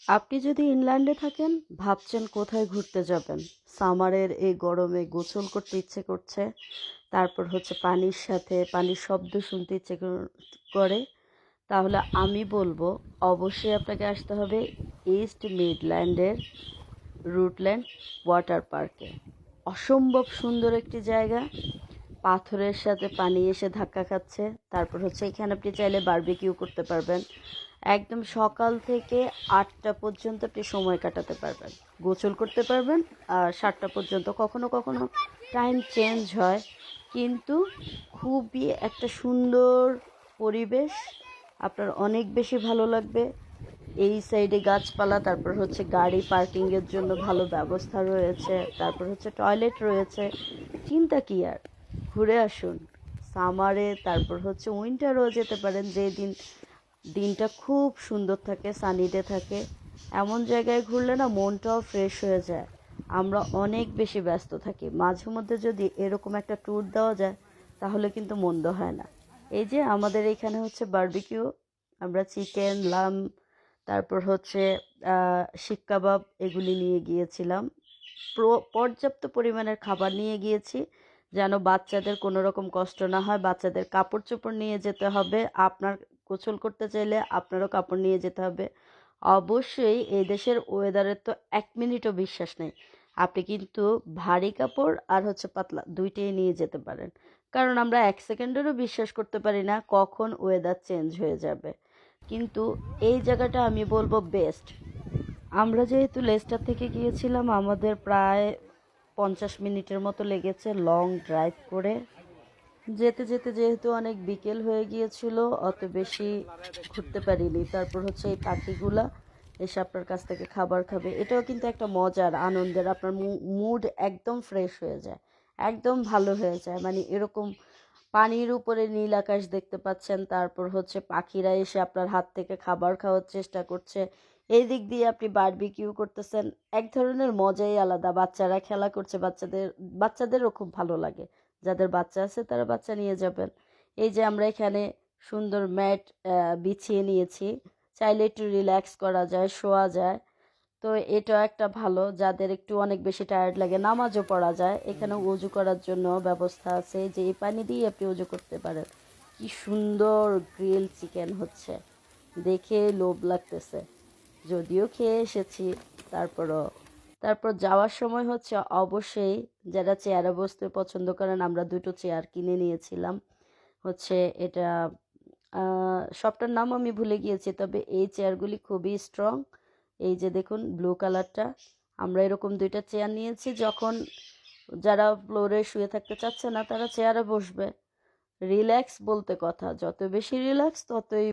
আপনি যদি ইংল্যান্ডে থাকেন, ভাবছেন কোথায় ঘুরতে যাবেন, সামারের এই গরমে গোসল করতে ইচ্ছে করছে, তারপর হচ্ছে পানির সাথে পানির শব্দ শুনতে ইচ্ছে করে, তাহলে আমি বলবো অবশ্যই আপনাকে আসতে হবে ইস্ট মিডল্যান্ডের রুটল্যান্ড ওয়াটার পার্কে। অসম্ভব সুন্দর একটি জায়গা, পাথরের সাথে পানি এসে ধাক্কা খাচ্ছে। তারপর হচ্ছে এখানে আপনি চাইলে বারবিকিউ করতে পারবেন। একদম সকাল থেকে 8টা পর্যন্ত আপনি সময় কাটাতে পারবেন, গোসল করতে পারবেন। আর 7টা পর্যন্ত কখনো কখনো টাইম চেঞ্জ হয়, কিন্তু খুবই একটা সুন্দর পরিবেশ, আপনার অনেক বেশি ভালো লাগবে। এই সাইডে গাছপালা, তারপর হচ্ছে গাড়ি পার্কিংয়ের জন্য ভালো ব্যবস্থা রয়েছে, তারপর হচ্ছে টয়লেট রয়েছে। চিন্তা কি আর, ঘুরে আসুন সামারে। তারপর হচ্ছে উইন্টারও যেতে পারেন, যে দিনটা খুব সুন্দর থাকে, সানি ডে থাকে। এমন জায়গায় ঘুরলে না মনটাও ফ্রেশ হয়ে যায়। আমরা অনেক বেশি ব্যস্ত থাকি, মাঝে মধ্যে যদি এরকম একটা ট্যুর দেওয়া যায় তাহলে কিন্তু মন্দ হয় না। এই যে আমাদের এখানে হচ্ছে বারবিকিউ, আমরা চিকেন, লাম, তারপর হচ্ছে শিক কাবাব এগুলি নিয়ে গিয়েছিলাম। পর্যাপ্ত পরিমাণের খাবার নিয়ে গিয়েছি, যেন বাচ্চাদের কোনো রকম কষ্ট না হয়। বাচ্চাদের কাপড় চোপড় নিয়ে যেতে হবে, আপনার গোসল করতে চাইলে আপনারও কাপড় নিয়ে যেতে হবে। অবশ্যই এই দেশের ওয়েদারের তো 1 মিনিটও বিশ্বাস নেই, আপনি কিন্তু ভারী কাপড় আর হচ্ছে পাতলা দুইটাই নিয়ে যেতে পারেন, কারণ আমরা 1 সেকেন্ডেরও বিশ্বাস করতে পারি না কখন ওয়েদার চেঞ্জ হয়ে যাবে। কিন্তু এই জায়গাটা আমি বলবো বেস্ট। আমরা যেহেতু লেস্টার থেকে গিয়েছিলাম, আমাদের প্রায় 50 মিনিটের মতো লেগেছে লং ড্রাইভ করে। যেতে যেতে যেহেতু অনেক বিকেল হয়ে গিয়েছিল, অত বেশি ঘুরতে পারিনি। তারপর হচ্ছে এই পাখিগুলা এসে আপনার কাছ থেকে খাবার খাবে, এটাও কিন্তু একটা মজার আনন্দের। আপনার মুড একদম ফ্রেশ হয়ে যায়, একদম ভালো হয়ে যায়। মানে এরকম পানির উপরে নীল আকাশ দেখতে পাচ্ছেন, তারপর হচ্ছে পাখিরা এসে আপনার হাত থেকে খাবার খাওয়ার চেষ্টা করছে, এই দিক দিয়ে আপনি বারবিকিউ করতেছেন। এক ধরনের মজাই আলাদা, বাচ্চারা খেলা করছে, বাচ্চাদেরও খুব ভালো লাগে। যাদের বাচ্চা আছে তারা বাচ্চা নিয়ে যাবেন। এই যে আমরা এখানে সুন্দর ম্যাট বিছিয়ে নিয়েছি, চাইলে একটু রিল্যাক্স করা যায়, শোয়া যায়। তো এটা একটা ভালো, যাদের একটু অনেক বেশি টায়ার্ড লাগে নামাজও পড়া যায়। এখানে উজু করার জন্য ব্যবস্থা আছে, যে এই পানি দিয়ে আপনি উজু করতে পারেন। কি সুন্দর গ্রিল চিকেন হচ্ছে, দেখে লোভ লাগতেছে, যদিও খেয়ে এসেছি। তারপরও তারপর যাওয়ার সময় হচ্ছে অবশ্যই, যারা চেয়ারে বসতে পছন্দ করেন, আমরা দুটো চেয়ার কিনে নিয়েছিলাম। হচ্ছে এটা শপটার নাম আমি ভুলে গিয়েছি, তবে এই চেয়ারগুলি খুবই স্ট্রং। এই যে দেখুন ব্লু কালারটা, আমরা এরকম দুইটা চেয়ার নিয়েছি। যখন যারা ফ্লোরে শুয়ে থাকতে চাচ্ছে না তারা চেয়ারে বসবে। রিল্যাক্স বলতে কথা, যত বেশি রিল্যাক্স ততই